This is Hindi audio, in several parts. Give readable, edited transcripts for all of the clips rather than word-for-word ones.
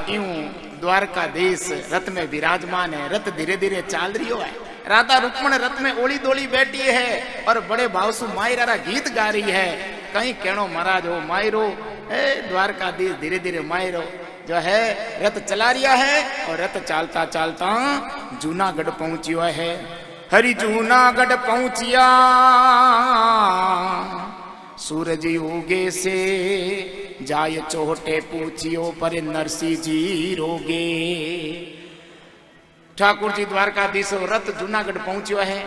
यूं द्वारकाधीश रथ में विराजमान है। रथ धीरे धीरे चाल रही है। राधा रुक्मण रथ में ओली दोली बैठी है और बड़े भाव से मायरा गीत गा रही है। कहीं कहनो महाराज हो मायरो द्वारकाधीश धीरे धीरे मायरो जो है रथ चला रिया है। और रथ चालता चालता जूनागढ़ पहुंचियो है। हरि जूनागढ़ पहुंचिया सूरज उगे से जाय चोटे पूछियो पर नरसिंह जी रोगे। ठाकुर जी द्वारकाधीश रथ जूनागढ़ पहुंचियो है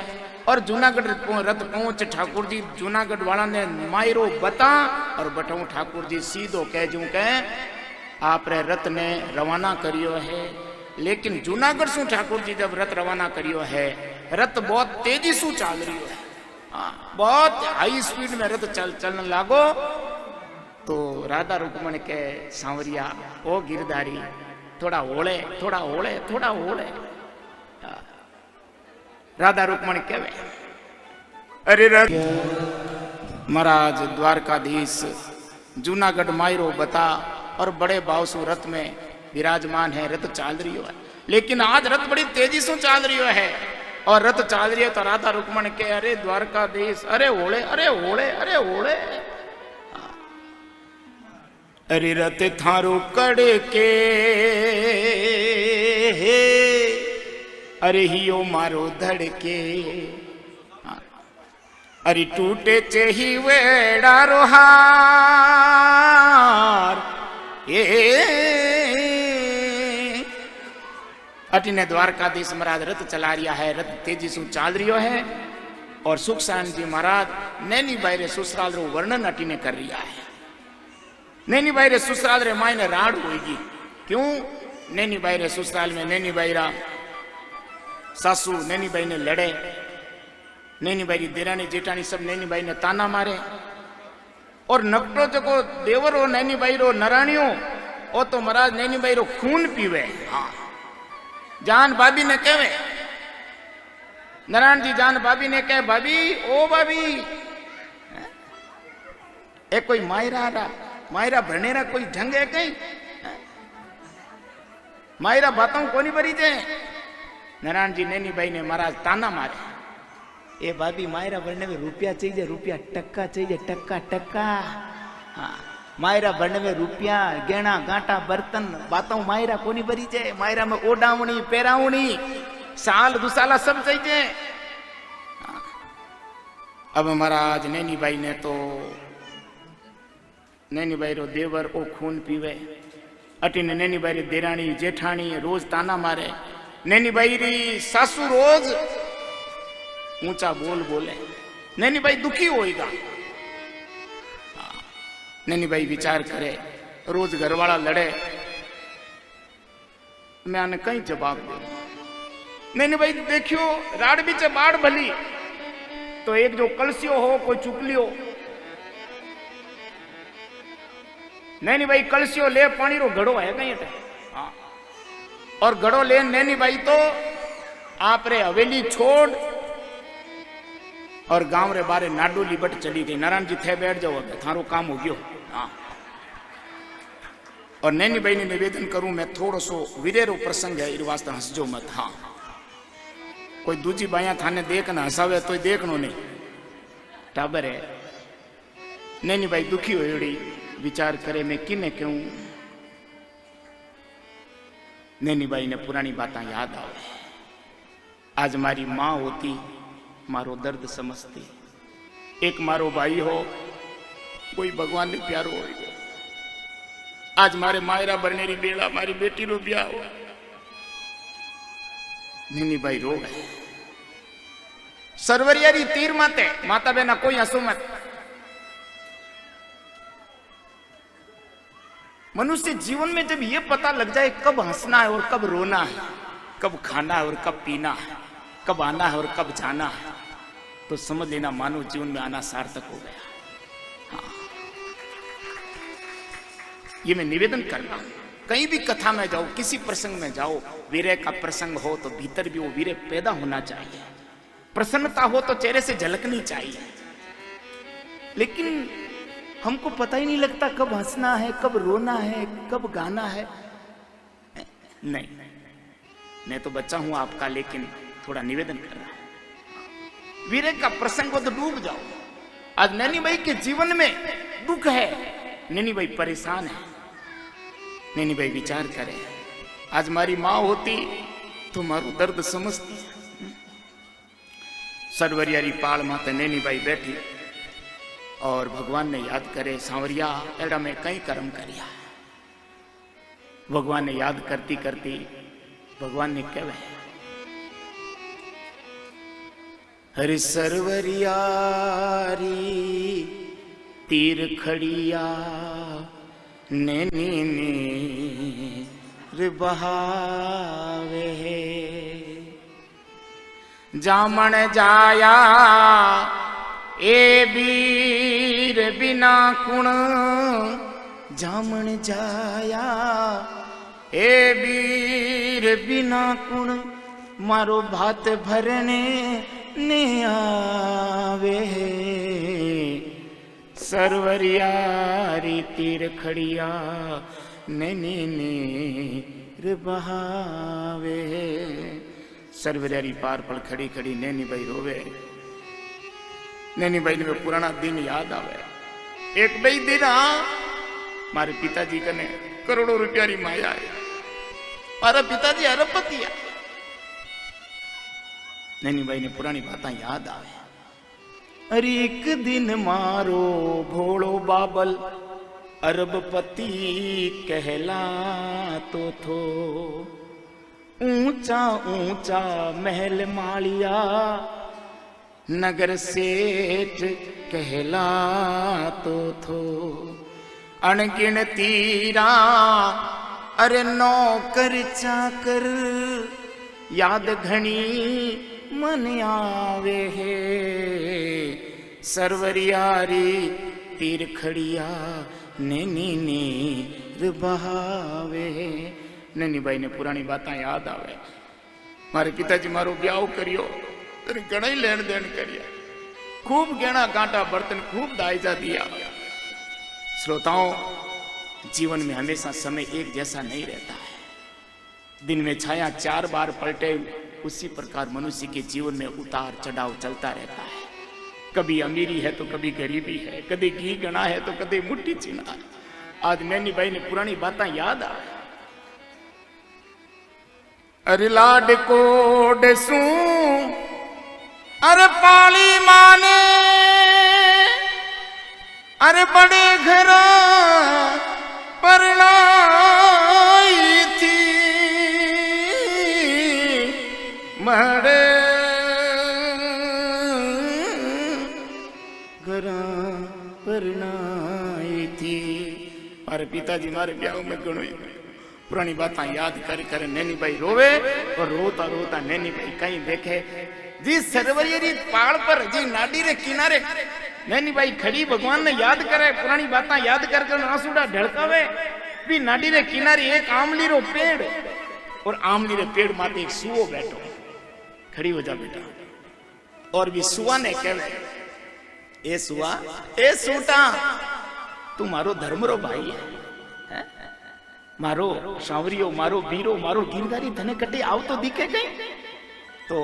और जूनागढ़ रथ पहुंच ठाकुर जी जूनागढ़ वाला ने मायरो बता और बटाऊ ठाकुर जी सीधो कहजू के आप रे रथ ने रवाना करियो है। लेकिन जूनागढ़ से ठाकुर जी जब रथ रवाना करियो है रथ बहुत तेजी से चाल रही है। बहुत हाई स्पीड में रथ चलने लागो तो राधा रुक्मण के सांवरिया ओ गिरधारी थोड़ा होले थोड़ा होले थोड़ा होले। राधा रुक्मण कहवे अरे महाराज द्वारकाधीश जूनागढ़ मायरो बता और बड़े भाव से रथ में विराजमान है। रथ चाल रही है लेकिन आज रथ बड़ी तेजी से चाल रही है और रथ चाल रही है तो राधा रुक्मण के अरे द्वारकाधीश अरे ओले अरे ओले अरे ओले। अरे रथ थारो कड़े के अरे हियो मारो धड़के अरे टूटे चेही वेड़ा रोहार अटीने द्वारकाधीश महाराज रथ चला रिया है। रथ तेजी से चाल रियो है और सुखसान जी महाराज नैनी बायरे ससुराल रो वर्णन अटीने कर रिया है। नैनी बायरे ससुराल रे मायने राड़ होगी। क्यों नैनी बायरे ससुराल में नैनी बायरा सासू नैनी बाई ने लड़े। नैनी बाई देरानी जेठानी सब नैनी बाई ने ताना मारे और नकटो जो देवर हो नैनी बाई रो नराणियों ओ तो महाराज नैनी बाई रो खून पीवे। हाँ जान भाभी ने कहे नारायण जी जान भाभी ने कहे भाभी ओ भाभी एक कोई मायरा भरनेरा कोई ढंग है कहीं मायरा बातों कोनी भरी जे। नारायण जी नैनी भाई ने महाराज ताना मारे ए भाभी मायरा भरने में रुपया चाहिए रुपया टक्का चाहिए टक्का टक्का। हाँ मायरा भरने में रुपया गहना गांटा बर्तन बातों मायरा कोनी भरी जे। मायरा में ओडावणी पेरावणी साल दुसाला सब चाहिए। अब महाराज नैनी भाई ने तो नैनी भाई रो देवर ओ खून पीवे अटीने नैनी भाई री देराणी जेठाणी रोज ताना मारे। नैनी भाई री सासू रोज ऊंचा बोल बोले। नैनी भाई दुखी होएगा। नैनी भाई विचार करे रोज घरवाला लड़े मैं आने कहीं जवाब दे। नैनी भाई देखियो राड़ बीच बाढ़ भली तो एक जो कलसियो हो कोई चुकलियो। नैनी भाई कलसियो ले पानी रो घड़ो है कहीं हाँ और घड़ो ले नैनी भाई तो आप रे हवेली छोड़ और गांव रे बारे नाडोली बट चली गई। नारायण जी थे बैठ जाओ थारो काम हो गयो। हाँ और नैनी भाई ने निवेदन करूं मैं थोड़ो सो वीरेरो प्रसंग है इस वास्ते हंसजो मत। हाँ कोई दूजी बाया थाने देखना हसावे तो देखनो नहीं टाबर है। नैनी भाई दुखी होड़ी विचार करे मैं किने क्यों। नैनी भाई ने पुरानी बातें याद आवे। आज मारी माँ होती मारो दर्द समझती। एक मारो भाई हो कोई भगवान ने प्यारो हो। आज मारे मायरा बरनेरी बेड़ा मारी बेटी रो ब्याह हो। नैनी भाई रो गए। सरवरियारी तीर माते माता बहना कोई हंसो मत। मनुष्य जीवन में जब ये पता लग जाए कब हंसना है और कब रोना है, कब खाना है और कब पीना है, कब आना है और कब जाना है, तो समझ लेना मानव जीवन में आना सार्थक हो गया। हाँ। ये मैं निवेदन करता हूं। कहीं भी कथा में जाओ, किसी प्रसंग में जाओ, वीर्य का प्रसंग हो तो भीतर भी वो वीर्य पैदा होना चाहिए। प्रसन्नता हो तो चेहरे से झलकनी चाहिए। लेकिन हमको पता ही नहीं लगता कब हंसना है, कब रोना है, कब गाना है। नहीं, मैं तो बच्चा हूं आपका, लेकिन थोड़ा निवेदन कर रहा हूं, वीरे का प्रसंग हो तो डूब जाओ। आज नैनी भाई के जीवन में दुख है, नैनी भाई परेशान है, नैनी भाई विचार करे, आज मारी माँ होती तो मारू दर्द समझती। सरवरियारी पाल माते नैनी भाई बैठी और भगवान ने याद करे, सांवरिया एड़ा में कई कर्म करिया। भगवान ने याद करती करती भगवान ने कहे, हरि सरवरियारी तीर खड़िया नैनी नीर बहावे, जामन जाया ए वीर बिना कुण, जामन जाया ए वीर बिना कुण, मारो भात भरने ने आवे, सरवरियारी तीर खड़िया नैनी नीर बहावे। सरवरियारी पार पर खड़ी खड़ी नैनी भाई रोवे। नैनी भाई ने पुराना दिन याद आवे। एक भाई दिन मारे पिताजी कने करोड़ों रुपया री माया है, मारा पिताजी अरबपति है। नैनी भाई ने पुरानी बातें याद आवे। अरे एक दिन मारो भोलो बाबल अरबपति कहला तो थो, ऊंचा ऊंचा महल मालिया नगर सेठ कहला तो थो, अनगिनतीरा अरे नौकर चाकर याद घनी मन आवे है, सरवरियारी तीर खड़िया नैनी नीर बहावे। नैनी भाई ने पुरानी बातें याद आवे। मारे पिताजी मारो ब्याह करियो तो घना ही लेन देन करिया, खूब गहना कांटा बर्तन खूब दायजा दिया। श्रोताओं, जीवन में हमेशा समय एक जैसा नहीं रहता है। दिन में छाया 4 बार पलटे, उसी प्रकार मनुष्य के जीवन में उतार चढ़ाव चलता रहता है। कभी अमीरी है तो कभी गरीबी है, कभी घी गना है तो कभी मुट्ठी चीना है। आज नैनी भाई ने पुरानी बातें याद आ। अरे लाड कोड सू अरे पाली माने अरे बड़े घर परणाई थी, मरे घर परणाई थी। मारे पिताजी मारे ब्याह में गणो पुरानी बातें याद कर कर नैनी भाई रोवे और रोता रोता नैनी भाई कहीं देखे जी सरवरियारी पहाड़ पर जी नाडी रे किनारे नैनी भाई खड़ी भगवान ने याद करे, पुरानी बातें याद कर कर आंसूड़ा ढड़कावे। भी नाडी रे किनारे एक आमली रो पेड़ और आमली रे पेड़ माथे एक सुओ बैठो। खड़ी हो जा बेटा। और भी सुआ ने कहे, ए सुआ ए सूटा तू मारो धर्म रो भाई है, मारो सांवरियो मारो वीरो मारो गिरधारी धने कटे आओ तो दिखे गई। तो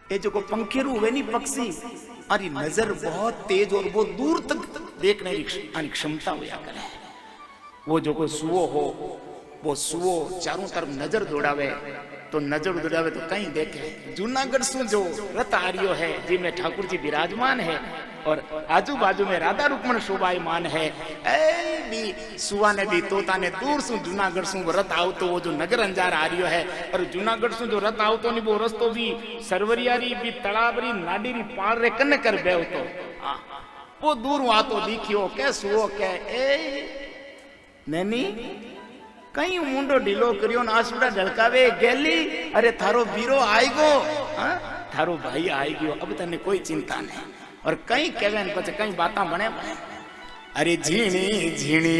ये जो को पंखेरू हुए नहीं पक्षी, अरे नजर बहुत तेज और बहुत दूर तक देखने की क्षमता हुआ करे। वो जो कोई सुओ हो, वो सुओ चारों तरफ नजर दौड़ावे तो नजर दौड़ावे तो कहीं देखे। जूनागढ़ सु जो रथ आर्यो है जिनमें ठाकुर जी विराजमान है और आजू बाजू में राधा रुक्मण शोभायमान है। ए भी सुआ ने भी तोता ने दूर सु जूनागढ़ सु रथ आओ तो वो जो नगर अंजार आर्यो है और जूनागढ़ सु जो रथ आओ तो नहीं वो रस्तो भी सरवरियारी भी तड़ावरी नाडीरी पार रे कन कर बेव तो वो दूर आ तो दिखियो के सुओ के ए नैनी कहीं मुंडो ढीलो करियो ना आंसुड़ा ढलकावे गेली। अरे थारो वीरो आएगो, थारो भाई आएगो, अब तने कोई चिंता नहीं। और कहीं कहवे पछे कहीं बाता बने। अरे झीणी झीणी